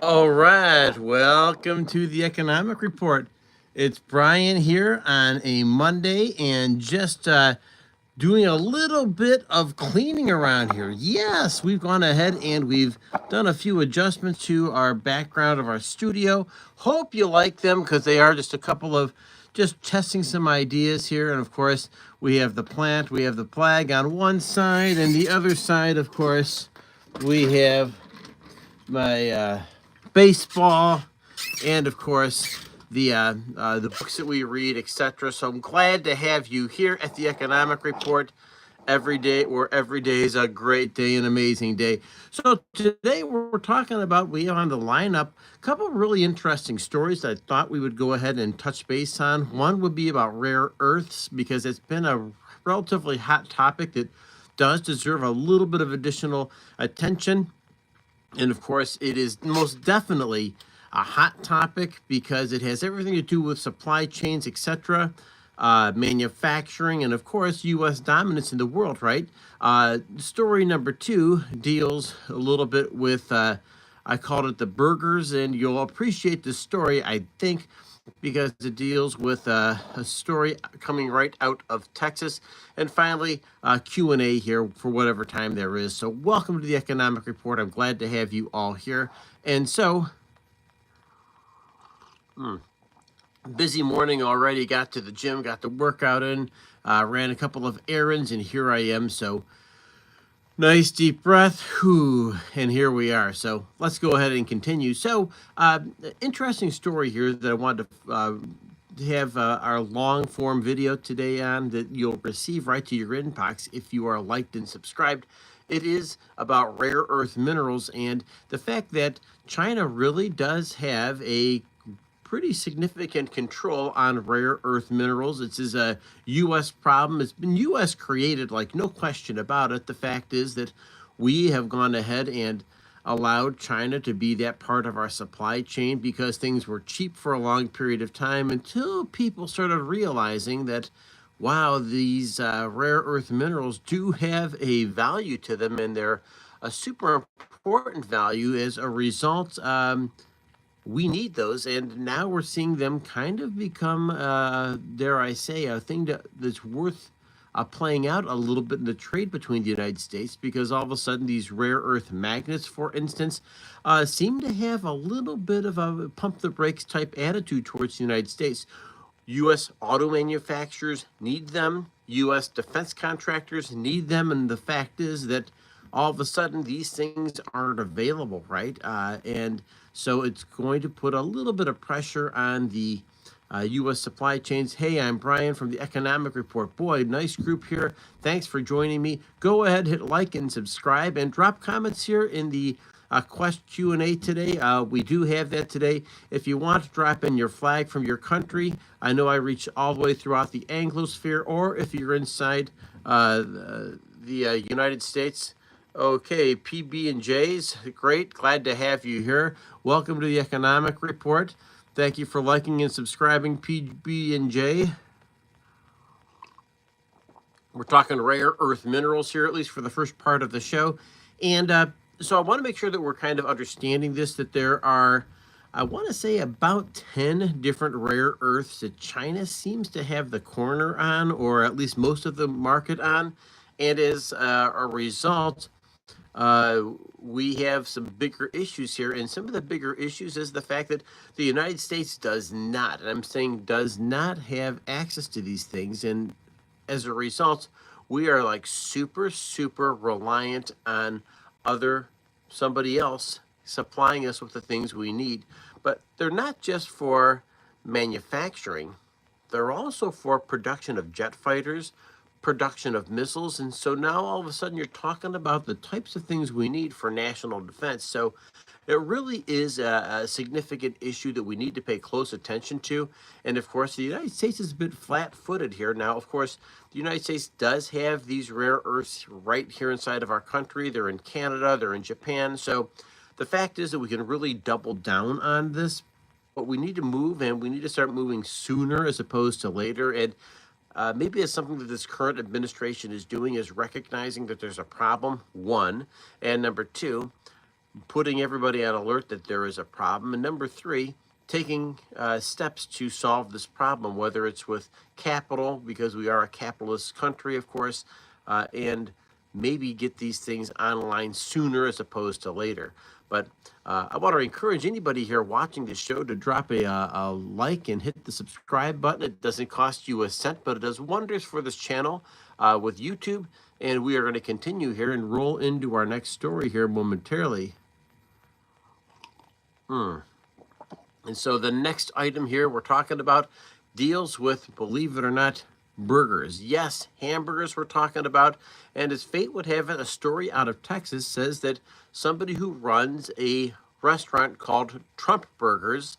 All right, welcome to the Economic Report. It's Brian here on a Monday and just doing a little bit of cleaning around here. Yes, we've gone ahead and we've done a few adjustments to our background of our studio. Hope you like them because they are just a couple of just testing some ideas here. And of course, we have the plant, we have the flag on one side, and the other side, of course, we have my baseball, and of course the books that we read, etc. So I'm glad to have you here at the Economic Report every day, where every day is a great day, an amazing day. So today we're talking about, we have on the lineup a couple of really interesting stories that I thought we would go ahead and touch base on. One would be about rare earths, because it's been a relatively hot topic that does deserve a little bit of additional attention. And of course, it is most definitely a hot topic because it has everything to do with supply chains, etc., manufacturing, and of course, U.S. dominance in the world, right? Story number two deals a little bit with, I called it the burgers, and you'll appreciate this story, I think, because it deals with a story coming right out of Texas. And finally, Q&A here for whatever time there is. So welcome to the Economic Report. I'm glad to have you all here. And so, busy morning already. Got to the gym, got the workout in, ran a couple of errands, and here I am. So nice deep breath, whew, and here we are. So let's go ahead and continue. So, interesting story here that I wanted to have our long form video today on, that you'll receive right to your inbox if you are liked and subscribed. It is about rare earth minerals and the fact that China really does have a pretty significant control on rare earth minerals. This is a U.S. problem. It's been U.S. created, like, no question about it. The fact is that we have gone ahead and allowed China to be that part of our supply chain because things were cheap for a long period of time, until people started realizing that, wow, these rare earth minerals do have a value to them, and they're a super important value. As a result, we need those, and now we're seeing them kind of become, dare I say, a thing that's worth playing out a little bit in the trade between the United States, because all of a sudden these rare earth magnets, for instance, seem to have a little bit of a pump the brakes type attitude towards the United States. U.S. auto manufacturers need them. U.S. defense contractors need them. And the fact is that all of a sudden these things aren't available, right? And so it's going to put a little bit of pressure on the U.S. supply chains. Hey, I'm Brian from the Economic Report. Boy, nice group here. Thanks for joining me. Go ahead, hit like and subscribe, and drop comments here in the Quest Q&A today. We do have that today. If you want to drop in your flag from your country, I know I reach all the way throughout the Anglosphere, or if you're inside the United States. Okay, PB and J's, great. Glad to have you here. Welcome to the Economic Report. Thank you for liking and subscribing, PB and J. We're talking rare earth minerals here, at least for the first part of the show. And so I want to make sure that we're kind of understanding this, that there are, I want to say, about 10 different rare earths that China seems to have the corner on, or at least most of the market on. And as a result, we have some bigger issues here. And some of the bigger issues is the fact that the United States does not, and I'm saying does not, have access to these things. And as a result, we are like super, super reliant on somebody else supplying us with the things we need. But they're not just for manufacturing, they're also for production of jet fighters, production of missiles. And so now all of a sudden you're talking about the types of things we need for national defense. So it really is a significant issue that we need to pay close attention to. And of course, the United States is a bit flat-footed here. Now, of course, the United States does have these rare earths right here inside of our country. They're in Canada, they're in Japan. So the fact is that we can really double down on this, but we need to move, and we need to start moving sooner as opposed to later. And maybe it's something that this current administration is doing, is recognizing that there's a problem, one, and number two, putting everybody on alert that there is a problem. And number three, taking steps to solve this problem, whether it's with capital, because we are a capitalist country, of course, and maybe get these things online sooner as opposed to later. But I want to encourage anybody here watching the show to drop a like and hit the subscribe button. It doesn't cost you a cent, but it does wonders for this channel with YouTube. And we are going to continue here and roll into our next story here momentarily. And so the next item here we're talking about deals with, believe it or not, burgers. Yes, hamburgers we're talking about. And as fate would have it, a story out of Texas says that somebody who runs a restaurant called Trump Burgers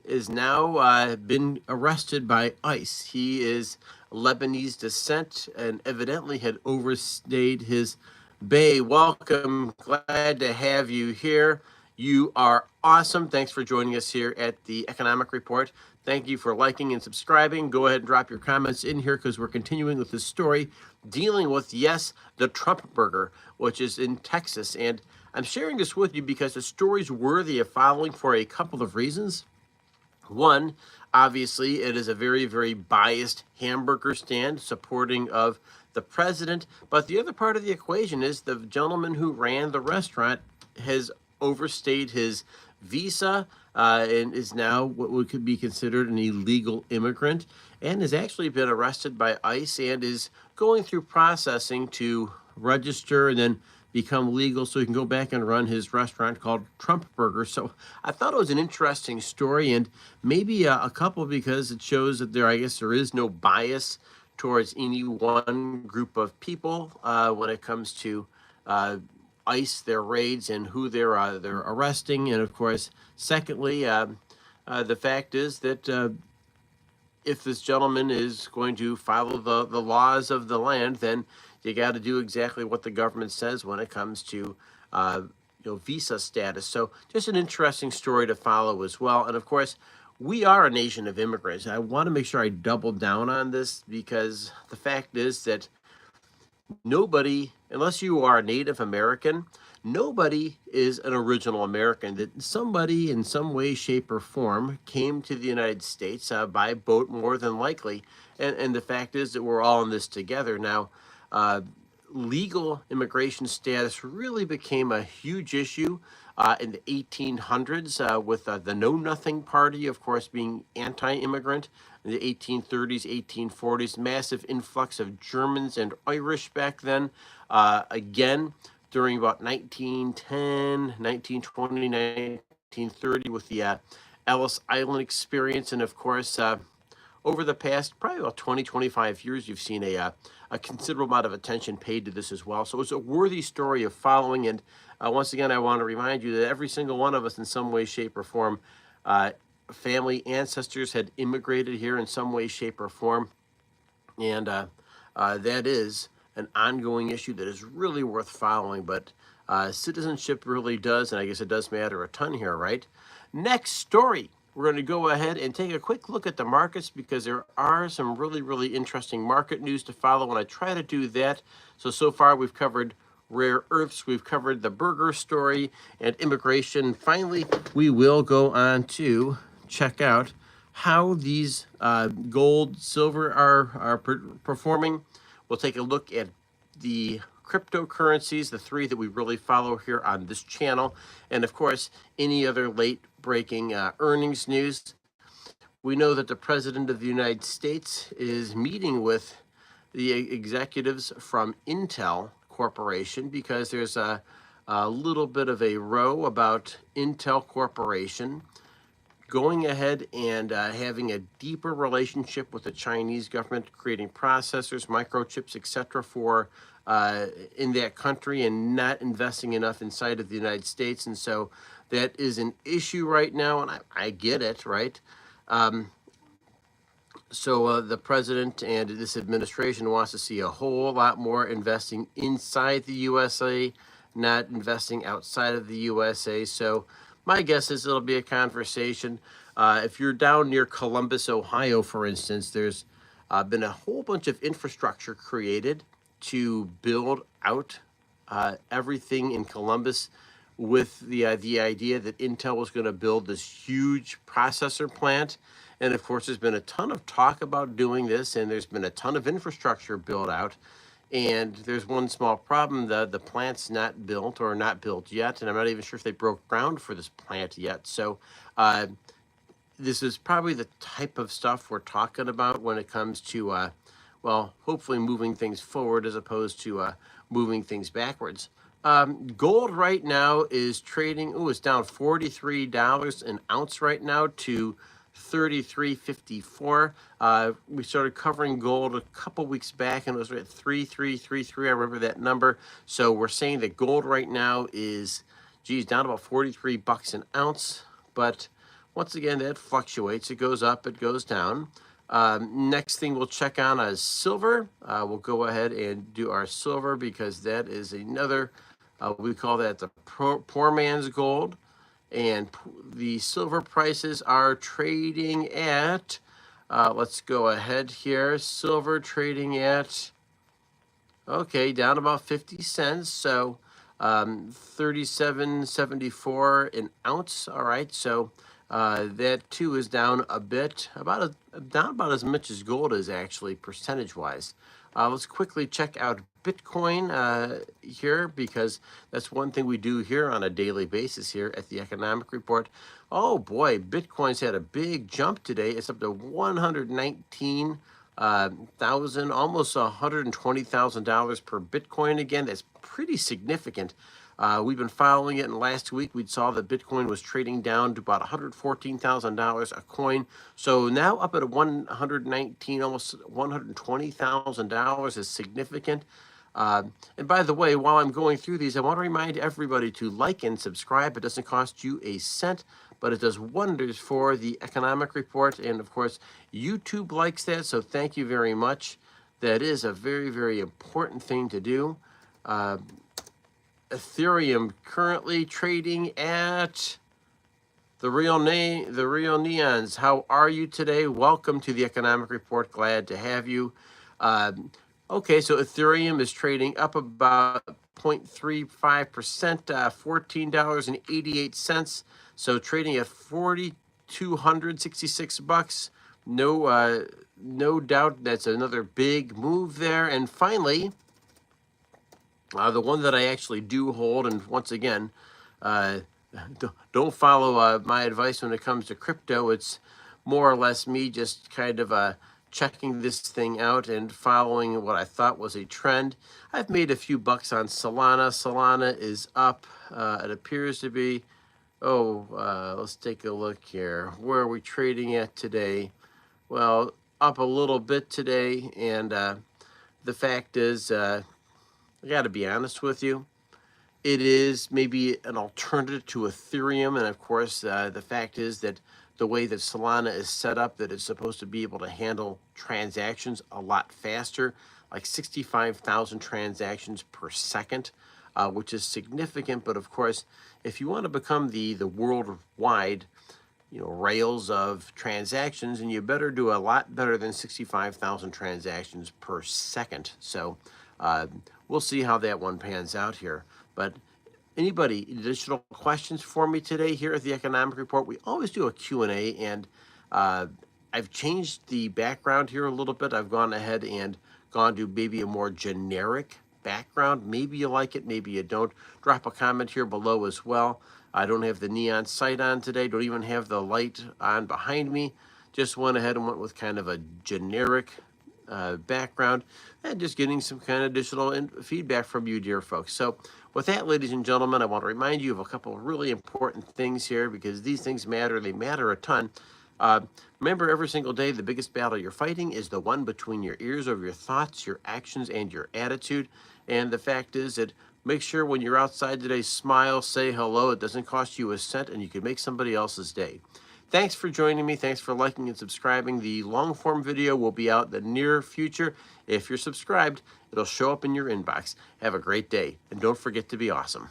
is now been arrested by ICE. He is Lebanese descent and evidently had overstayed his bay. Welcome. Glad to have you here. You are awesome. Thanks for joining us here at the Economic Report. Thank you for liking and subscribing. Go ahead and drop your comments in here because we're continuing with this story dealing with, yes, the Trump Burger, which is in Texas. And I'm sharing this with you because the story's worthy of following for a couple of reasons. One, obviously, it is a very, very biased hamburger stand supporting of the president. But the other part of the equation is the gentleman who ran the restaurant has overstayed his visa and is now what could be considered an illegal immigrant and has actually been arrested by ICE and is going through processing to register and then become legal so he can go back and run his restaurant called Trump Burger. So I thought it was an interesting story and maybe a couple because it shows that there is no bias towards any one group of people when it comes to ICE, their raids, and who they're arresting. And of course, secondly, the fact is that if this gentleman is going to follow the laws of the land, then you got to do exactly what the government says when it comes to visa status. So just an interesting story to follow as well. And of course, we are a nation of immigrants. I want to make sure I double down on this because the fact is that nobody, unless you are a Native American, nobody is an original American. That somebody in some way, shape, or form came to the United States by boat, more than likely. And the fact is that we're all in this together. Now, legal immigration status really became a huge issue in the 1800s with the Know Nothing Party, of course, being anti-immigrant. In the 1830s, 1840s, massive influx of Germans and Irish back then. Again, during about 1910, 1920, 1930 with the Ellis Island experience. And of course, over the past probably about 20, 25 years, you've seen a considerable amount of attention paid to this as well. So it's a worthy story of following. And once again, I want to remind you that every single one of us in some way, shape, or form, family ancestors had immigrated here in some way, shape, or form. And that is an ongoing issue that is really worth following. But citizenship really does, and I guess it does matter a ton here, right? Next story. We're going to go ahead and take a quick look at the markets because there are some really, really interesting market news to follow, and I try to do that. So far we've covered rare earths, we've covered the burger story and immigration. Finally, we will go on to check out how these gold, silver are performing. We'll take a look at the cryptocurrencies, the three that we really follow here on this channel, and of course, any other late-breaking earnings news. We know that the President of the United States is meeting with the executives from Intel Corporation because there's a little bit of a row about Intel Corporation going ahead and having a deeper relationship with the Chinese government, creating processors, microchips, etc. for in that country and not investing enough inside of the United States. And so that is an issue right now, and I get it, right? So the president and this administration wants to see a whole lot more investing inside the USA, not investing outside of the USA. So my guess is it'll be a conversation. If you're down near Columbus, Ohio, for instance, there's been a whole bunch of infrastructure created to build out everything in Columbus with the idea that Intel was going to build this huge processor plant. And of course, there's been a ton of talk about doing this, and there's been a ton of infrastructure built out. And there's one small problem: the plant's not built, or not built yet, and I'm not even sure if they broke ground for this plant yet. So this is probably the type of stuff we're talking about when it comes to, well, hopefully moving things forward as opposed to moving things backwards. Gold right now is trading, it's down $43 an ounce right now to 33.54. We started covering gold a couple weeks back, and it was at 3333. I remember that number. So we're saying that gold right now is, geez, down about 43 bucks an ounce. But once again, that fluctuates. It goes up, it goes down. Next thing we'll check on is silver. We'll go ahead and do our silver, because that is another, we call that the poor man's gold. And the silver prices are trading at, let's go ahead here. Silver trading at, okay, down about 50 cents. So 37.74 an ounce. All right, so that too is down a bit, down about as much as gold is actually, percentage wise. Let's quickly check out Bitcoin here, because that's one thing we do here on a daily basis here at the Economic Report. Oh boy, Bitcoin's had a big jump today. It's up to 119,000, almost $120,000 per Bitcoin again. That's pretty significant. We've been following it, and last week we saw that Bitcoin was trading down to about $114,000 a coin. So now up at 119, almost $120,000 is significant. And by the way, while I'm going through these, I want to remind everybody to like and subscribe. It doesn't cost you a cent, but it does wonders for the Economic Report. And of course, YouTube likes that, so thank you very much. That is a very, very important thing to do. Ethereum currently trading at the real neons. How are you today? Welcome to the Economic Report. Glad to have you. Okay, so Ethereum is trading up about 0.35%, $14.88. So trading at 4,266 bucks. No doubt that's another big move there. And finally, the one that I actually do hold, and once again, don't follow my advice when it comes to crypto. It's more or less me just kind of checking this thing out and following what I thought was a trend. I've made a few bucks on Solana. Solana is up. It appears to be, let's take a look here. Where are we trading at today? Well, up a little bit today, and the fact is, I got to be honest with you, it is maybe an alternative to Ethereum. And of course, the fact is that the way that Solana is set up, that it's supposed to be able to handle transactions a lot faster, like 65,000 transactions per second, which is significant. But of course, if you want to become the worldwide, rails of transactions, and you better do a lot better than 65,000 transactions per second. So we'll see how that one pans out here. But anybody, additional questions for me today here at the Economic Report? We always do a Q&A, and I've changed the background here a little bit. I've gone ahead and gone to maybe a more generic background. Maybe you like it, maybe you don't. Drop a comment here below as well. I don't have the neon sight on today. Don't even have the light on behind me. Just went ahead and went with kind of a generic background, and just getting some kind of additional feedback from you, dear folks. So with that, ladies and gentlemen, I want to remind you of a couple of really important things here, because these things matter. They matter a ton. Remember, every single day, the biggest battle you're fighting is the one between your ears over your thoughts, your actions, and your attitude. And the fact is that make sure when you're outside today, smile, say hello. It doesn't cost you a cent, and you can make somebody else's day. Thanks for joining me. Thanks for liking and subscribing. The long form video will be out in the near future. If you're subscribed, it'll show up in your inbox. Have a great day, and don't forget to be awesome.